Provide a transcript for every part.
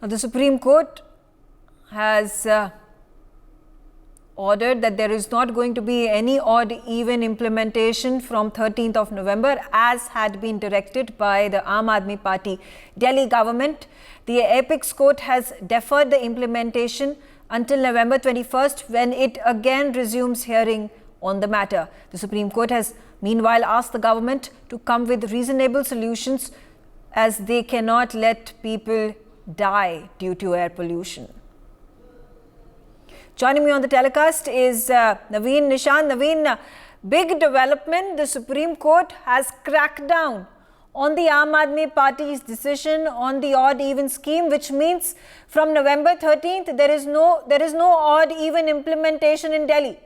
The Supreme Court has ordered that there is not going to be any odd-even implementation from 13th of November as had been directed by the Aam Aadmi Party Delhi government. The Apex Court has deferred the implementation until November 21st when it again resumes hearing on the matter. The Supreme Court has meanwhile asked the government to come with reasonable solutions as they cannot let people die due to air pollution. Joining me on the telecast is Naveen Nishan. Naveen, big development. The Supreme Court has cracked down on the Aam Aadmi Party's decision on the odd-even scheme, which means from November 13th there is no odd-even implementation in Delhi.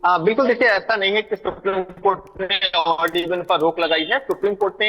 बिल्कुल देखिए, ऐसा नहीं है कि supreme court ने odd even पर रोक लगाई है। सुप्रीम कोर्ट ने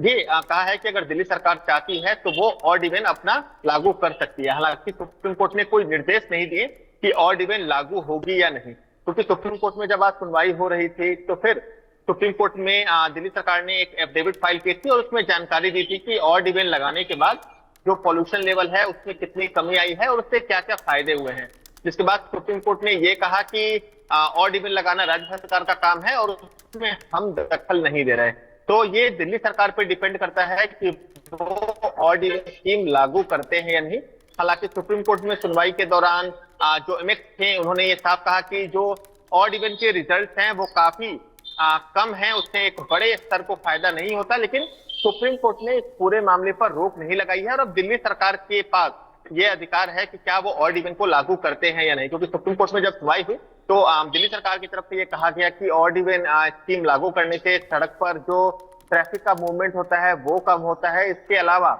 ये कहा है कि अगर दिल्ली सरकार चाहती है तो वो ऑड इवन अपना लागू कर सकती है। हालांकि सुप्रीम कोर्ट ने कोई निर्देश नहीं दिए कि ऑड इवन लागू होगी या नहीं, क्योंकि सुप्रीम कोर्ट में जब आज सुनवाई हो रही थी तो फिर सुप्रीम कोर्ट में दिल्ली सरकार ने एक एफिडेविट फाइल की थी और उसमें जानकारी दी थी कि ऑड इवन लगाने के बाद जो पॉल्यूशन लेवल है उसमें कितनी कमी आई है और उससे क्या क्या फायदे हुए हैं। जिसके बाद सुप्रीम कोर्ट ने ये कहा कि ऑड इवन लगाना राज्य सरकार का काम है और उसमें हम दखल नहीं दे रहे। तो ये दिल्ली सरकार पर डिपेंड करता है कि वो ऑड इवन स्कीम लागू करते हैं या नहीं। हालांकि सुप्रीम कोर्ट में सुनवाई के दौरान जो एमएक्स थे उन्होंने ये साफ कहा कि जो ऑड इवन के रिजल्ट हैं वो काफी कम है, उससे एक बड़े स्तर को फायदा नहीं होता। लेकिन सुप्रीम कोर्ट ने इस पूरे मामले पर रोक नहीं लगाई है और अब दिल्ली सरकार के पास ये अधिकार है कि क्या वो ऑड इवन को लागू करते हैं या नहीं, क्योंकि सुप्रीम कोर्ट में जब सुनवाई हुई तो दिल्ली सरकार की तरफ से ये कहा गया कि ऑड इवन स्कीम लागू करने से सड़क पर जो ट्रैफिक का मूवमेंट होता है वो कम होता है। इसके अलावा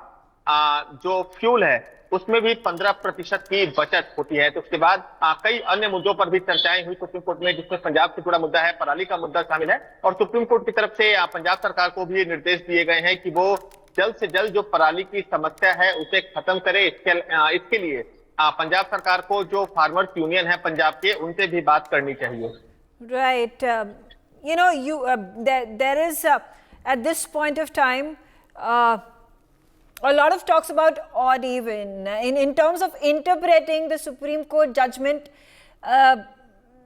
जो फ्यूल है उसमें भी 15% की बचत होती है। तो उसके बाद कई अन्य मुद्दों पर भी चर्चाएं हुई सुप्रीम कोर्ट में, जिसमें पंजाब से जुड़ा मुद्दा है, पराली का मुद्दा शामिल है और सुप्रीम कोर्ट की तरफ से पंजाब सरकार को भी निर्देश दिए गए हैं कि वो जल्द से जल्द जो पराली की समस्या है उसे खत्म करे। इसके लिए पंजाब सरकार को जो फार्मर्स यूनियन है पंजाब के उनसे भी बात करनी चाहिए। Right. There is at this point of time a lot of talks about odd even in terms of interpreting the Supreme Court judgment.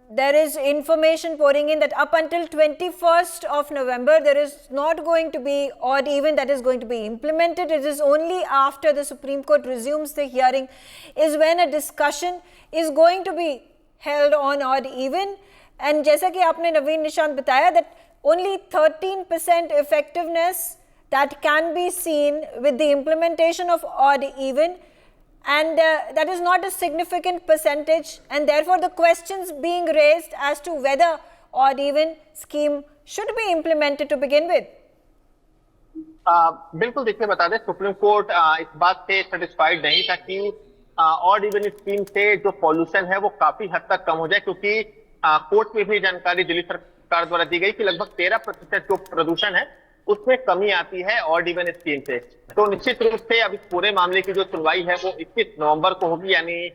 There is information pouring in that up until 21st of November, there is not going to be odd even that is going to be implemented. It is only after the Supreme Court resumes the hearing is when a discussion is going to be held on odd even. And जैसा कि आपने नवीन निशांत बताया that only 13% effectiveness that can be seen with the implementation of odd even. And that is not a significant percentage, and therefore the questions being raised as to whether odd even scheme should be implemented to begin with. बिल्कुल देखिए, बता दें supreme court इस बात से satisfied नहीं था कि ऑड इवन स्कीम से जो पॉल्यूशन है वो काफी हद तक कम हो जाए, क्योंकि कोर्ट में भी जानकारी दिल्ली सरकार द्वारा दी गई कि लगभग 13% जो प्रदूषण है उसमें कमी आती है ऑड इवन स्कीम से। तो निश्चित रूप से अब इस पूरे मामले की जो सुनवाई है वो 21 नवंबर को होगी, यानी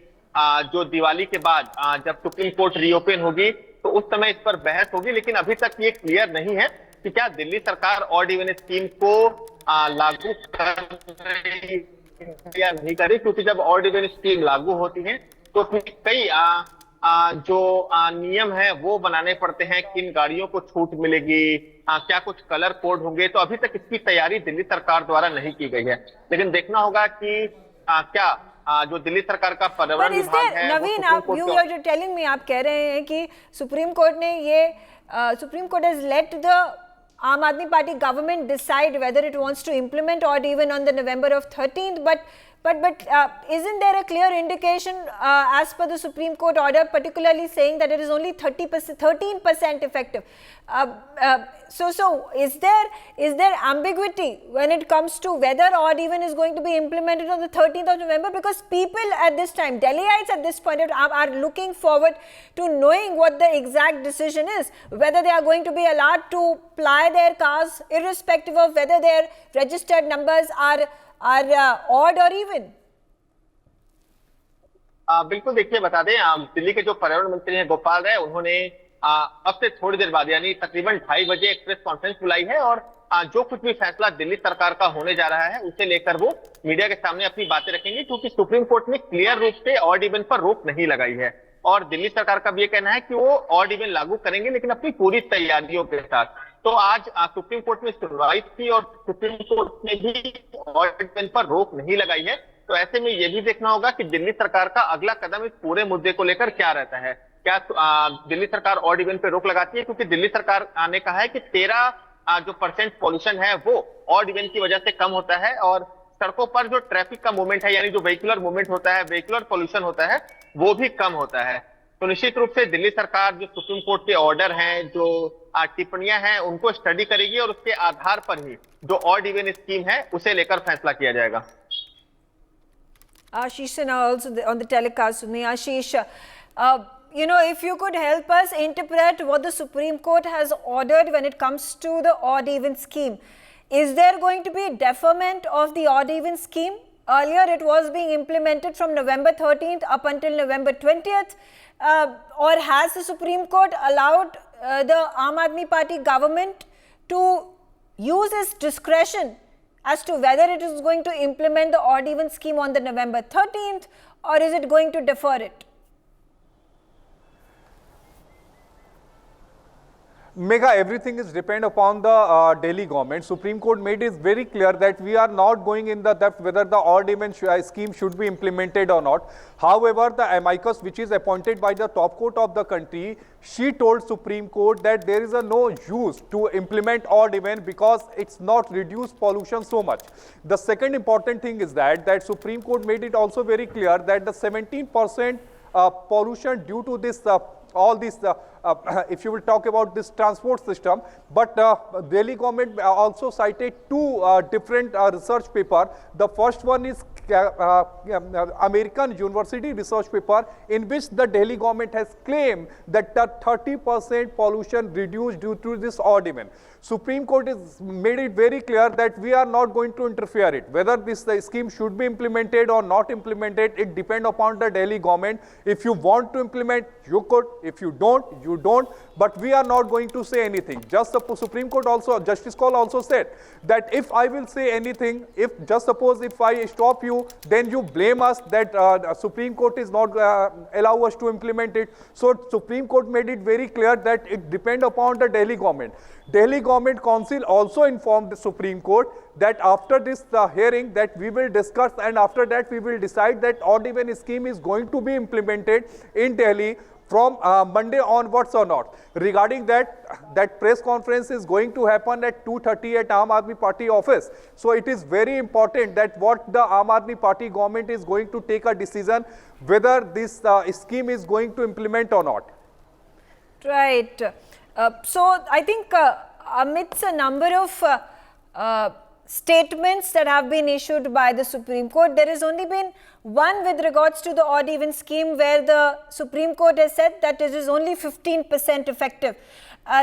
जो दिवाली के बाद जब सुप्रीम कोर्ट रीओपन होगी तो उस समय इस पर बहस होगी। लेकिन अभी तक ये क्लियर नहीं है कि क्या दिल्ली सरकार ऑड इवन स्कीम को लागू कर रही या नहीं कर रही, क्योंकि जब ऑड इवन स्कीम लागू होती है तो कई जो नियम है वो बनाने पड़ते हैं, किन गाड़ियों को छूट मिलेगी, क्या कुछ कलर कोड होंगे। तो अभी तक इसकी तैयारी दिल्ली सरकार द्वारा नहीं की गई है, लेकिन देखना होगा कि क्या जो दिल्ली सरकार का पर्यावरण विभाग है। नवीन, आप टेलिंग मी, आप कह रहे हैं कि सुप्रीम कोर्ट ने ये supreme court has let the Aam Aadmi Party government decide whether it wants to implement odd even on the November of 13th, but isn't there a clear indication as per the Supreme Court order, particularly saying that it is only 13% effective? So is there ambiguity when it comes to whether odd even is going to be implemented on the 13th of November? Because people at this time, Delhiites at this point are looking forward to knowing what the exact decision is, whether they are going to be allowed to ply their cars irrespective of whether their registered numbers are odd or even. बिल्कुल देखिए, बता दें दिल्ली के जो पर्यावरण मंत्री हैं गोपाल राय, उन्होंने अब से थोड़ी देर बाद यानी तकरीबन 2:30 बजे एक प्रेस कॉन्फ्रेंस बुलाई है और जो कुछ भी फैसला दिल्ली सरकार का होने जा रहा है उसे लेकर वो मीडिया के सामने अपनी बातें रखेंगे, क्योंकि सुप्रीम कोर्ट ने क्लियर रूप से ऑड इवन पर रोक नहीं लगाई है। और दिल्ली सरकार का भी ये कहना है कि वो ऑड इवन लागू करेंगे, लेकिन अपनी पूरी तैयारियों के साथ। तो आज सुप्रीम कोर्ट में सुनवाई थी और सुप्रीम कोर्ट ने भी ऑड इवन पर रोक नहीं लगाई है। तो ऐसे में ये भी देखना होगा कि दिल्ली सरकार का अगला कदम इस पूरे मुद्दे को लेकर क्या रहता है। क्या दिल्ली सरकार ऑड इवन पे रोक लगाती है, क्योंकि दिल्ली सरकार ने कहा है कि 13 जो % पॉल्यूशन है वो ऑड इवन की वजह से कम होता है, और सड़कों पर जो ट्रैफिक का मूवमेंट है, यानी जो व्हीकुलर मूवमेंट होता है, व्हीकुलर पॉल्यूशन होता है, वो भी कम होता है। तो निश्चित रूप से दिल्ली सरकार जो सुप्रीम कोर्ट के ऑर्डर हैं, जो टिप्पणियां हैं, उनको स्टडी करेगी और उसके आधार पर ही जो ऑड इवन स्कीम है उसे लेकर फैसला किया जाएगा। Ashish Sinha also on the telecast with me. Ashish, if you could help us interpret what the Supreme Court has ordered when it comes to the odd even scheme. Is there going to be deferment of the odd even scheme? Earlier it was being implemented from November 13th up until November 20th. Or has the Supreme Court allowed the Aam Aadmi Party government to use its discretion as to whether it is going to implement the odd even scheme on the November 13th, or is it going to defer it? Megha, everything is depend upon the Delhi government. Supreme Court made it very clear that we are not going in the depth whether the odd even scheme should be implemented or not. However, the amicus which is appointed by the top court of the country, she told Supreme Court that there is no use to implement odd even because it's not reduced pollution so much. The second important thing is that Supreme Court made it also very clear that the 17% pollution due to this all this, if you will talk about this transport system, but Delhi government also cited two different research paper. The first one is American University research paper, in which the Delhi government has claimed that the 30% pollution reduced due to this odd even. Supreme Court has made it very clear that we are not going to interfere it. Whether this scheme should be implemented or not implemented, it depends upon the Delhi government. If you want to implement, you could. If you don't, you don't. But we are not going to say anything. Just the Supreme Court also, Justice Call also said that if I will say anything, if just suppose if I stop you, then you blame us that Supreme Court is not allow us to implement it. So Supreme Court made it very clear that it depends upon the Delhi government. Delhi Government Council also informed the Supreme Court that after this hearing that we will discuss, and after that we will decide that odd even scheme is going to be implemented in Delhi from Monday onwards or not. Regarding that press conference is going to happen at 2:30 at Aam Aadmi Party office. So it is very important that what the Aam Aadmi Party government is going to take a decision whether this scheme is going to implement or not. Right. So I think amidst a number of statements that have been issued by the Supreme Court, there has only been one with regards to the odd even scheme, where the Supreme Court has said that it is only 15% effective.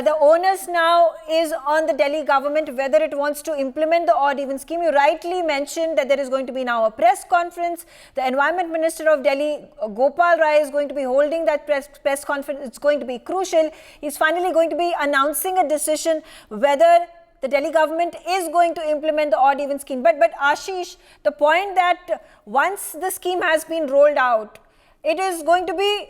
The onus now is on the Delhi government whether it wants to implement the odd even scheme. You rightly mentioned that there is going to be now a press conference. The Environment Minister of Delhi, Gopal Rai, is going to be holding that press conference. It's going to be crucial. He's finally going to be announcing a decision whether the Delhi government is going to implement the odd even scheme. But Ashish, the point that once the scheme has been rolled out, it is going to be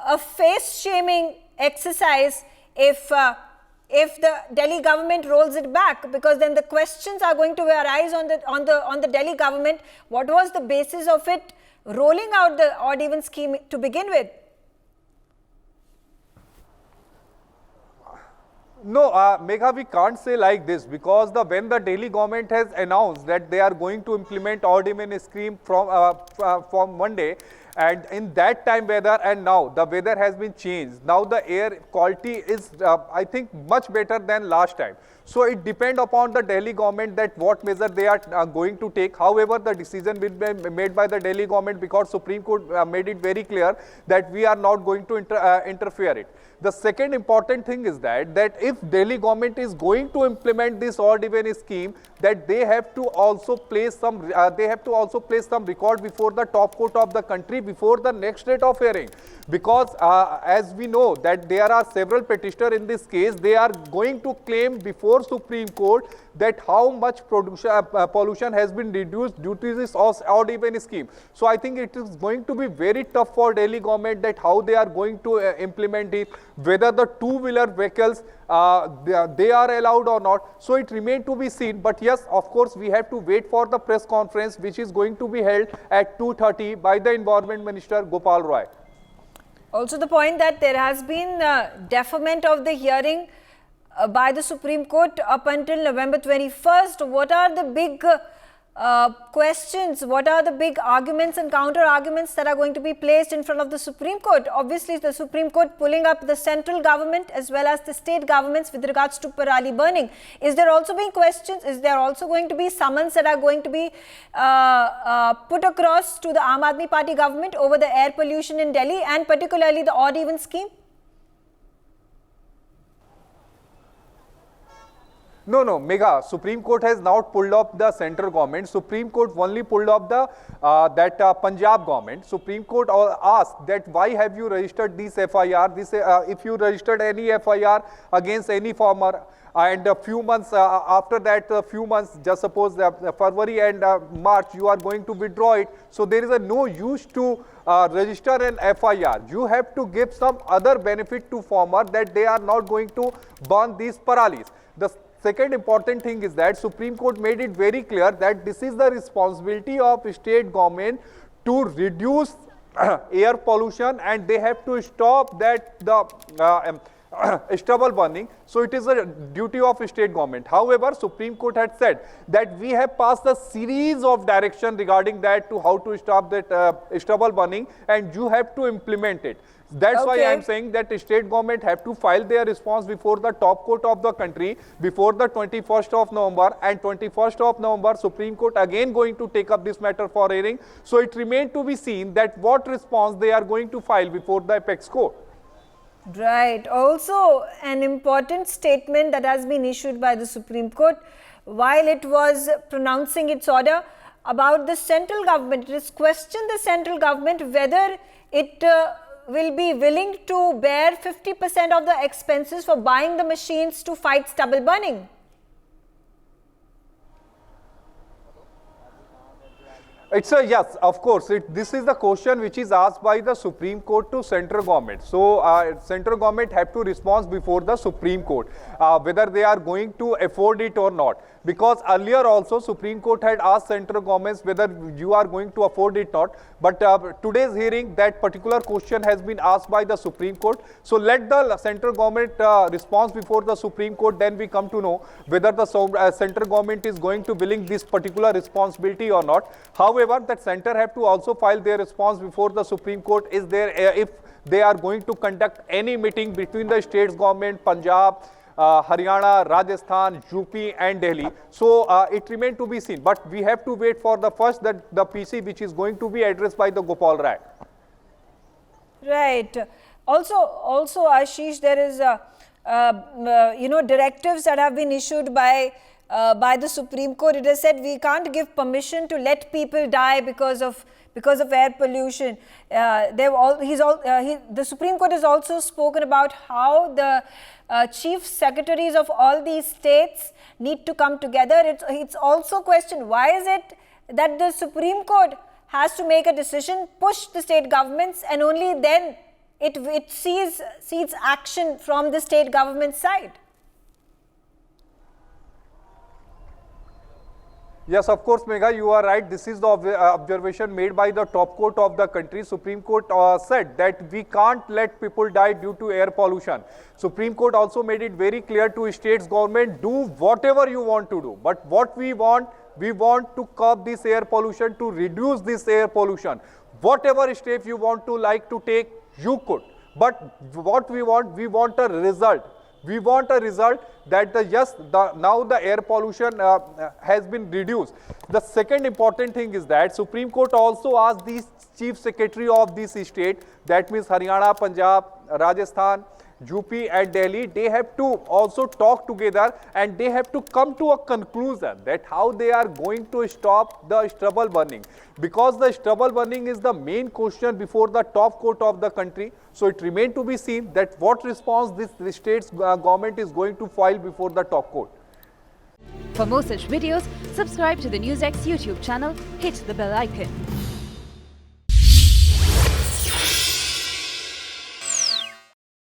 a face-shaming exercise if the Delhi government rolls it back, because then the questions are going to arise on the Delhi government. What was the basis of it rolling out the odd even scheme to begin with? No, Megha, we can't say like this, because when the Delhi government has announced that they are going to implement odd even scheme from Monday, and in that time weather and now the weather has been changed. Now the air quality is I think much better than last time. So it depends upon the Delhi government that what measure they are going to take. However, the decision will be made by the Delhi government, because Supreme Court made it very clear that we are not going to interfere it. The second important thing is that if Delhi government is going to implement this odd even scheme, that they have to also place some record before the top court of the country, before the next date of hearing, because as we know that there are several petitioners in this case, they are going to claim before Supreme Court that how much pollution has been reduced due to this odd even scheme. So I think it is going to be very tough for Delhi government that how they are going to implement it, whether the two-wheeler vehicles they are allowed or not. So it remains to be seen. But yes, of course, we have to wait for the press conference which is going to be held at 2:30 by the Environment Minister Gopal Roy. Also the point that there has been deferment of the hearing by the Supreme Court up until November 21st. What are the big questions? What are the big arguments and counter arguments that are going to be placed in front of the Supreme Court? Obviously, the Supreme Court pulling up the central government as well as the state governments with regards to Parali burning. Is there also being questions? Is there also going to be summons that are going to be put across to the Aam Aadmi Party government over the air pollution in Delhi and particularly the odd even scheme? No, Megha, Supreme Court has not pulled up the central government. Supreme Court only pulled up the Punjab government. Supreme Court asked that why have you registered this FIR? If you registered any FIR against any farmer, and a few months after that, just suppose February and March, you are going to withdraw it. So there is no use to register an FIR. You have to give some other benefit to farmer that they are not going to burn these paralis. The second important thing is that Supreme Court made it very clear that this is the responsibility of state government to reduce air pollution, and they have to stop that stubble burning. So it is a duty of state government. However, Supreme Court had said that we have passed a series of direction regarding that to how to stop that stubble burning, and you have to implement it. That's why I am saying that the state government have to file their response before the top court of the country before the 21st of November, and 21st of November Supreme Court again going to take up this matter for hearing. So it remains to be seen that what response they are going to file before the apex court. Right. Also, an important statement that has been issued by the Supreme Court while it was pronouncing its order about the central government. It has questioned the central government whether it will be willing to bear 50% of the expenses for buying the machines to fight stubble burning. It's a yes, of course. This is the question which is asked by the Supreme Court to central government. So, central government have to respond before the Supreme Court whether they are going to afford it or not. Because earlier also Supreme Court had asked central governments whether you are going to afford it or not. But today's hearing, that particular question has been asked by the Supreme Court. So let the central government respond before the Supreme Court. Then we come to know whether the central government is going to willing this particular responsibility or not. However, that center have to also file their response before the Supreme Court. Is there if they are going to conduct any meeting between the states government, Punjab, Haryana, Rajasthan, UP and Delhi. So it remains to be seen. But we have to wait for the first the PC which is going to be addressed by the Gopal Rai. Right. Also, Ashish, there is directives that have been issued by the Supreme Court. It has said we can't give permission to let people die because of air pollution. The Supreme Court has also spoken about how the chief secretaries of all these states need to come together. It's also questioned why is it that the Supreme Court has to make a decision, push the state governments, and only then it sees action from the state government side. Yes, of course, Megha, you are right. This is the observation made by the top court of the country. Supreme Court said that we can't let people die due to air pollution. Supreme Court also made it very clear to states government, do whatever you want to do. But what we want to curb this air pollution, to reduce this air pollution. Whatever step you want to take, you could. But what we want a result. We want a result that now the air pollution has been reduced. The second important thing is that Supreme Court also asked the chief secretary of this state, that means Haryana, Punjab, Rajasthan UP and Delhi, they have to also talk together and they have to come to a conclusion that how they are going to stop the stubble burning, because the stubble burning is the main question before the top court of the country. So it remains to be seen that what response this state's government is going to file before the top court. For more such videos, subscribe to the NewsX YouTube channel, hit the bell icon.